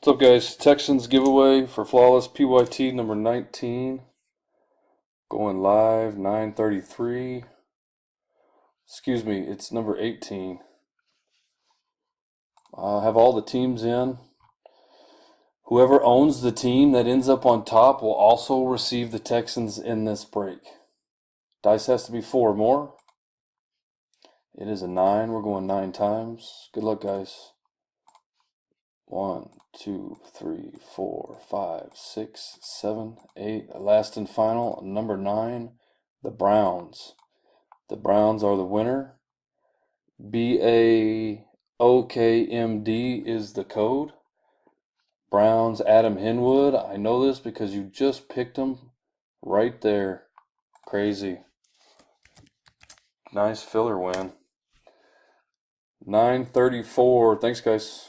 What's up, guys? Texans giveaway for Flawless PYT number 19. Going live 9:33. Excuse me, it's number 18. I have all the teams in. Whoever owns the team that ends up on top will also receive the Texans in this break. Dice has to be 4 or more. It is a 9. We're going 9 times. Good luck, guys. 1, 2, 3, 4, 5, 6, 7, 8. Last and final, number 9, the Browns. The Browns are the winner. BAOKMD is the code. Browns, Adam Hinwood. I know this because you just picked him right there. Crazy. Nice filler win. 9:34. Thanks, guys.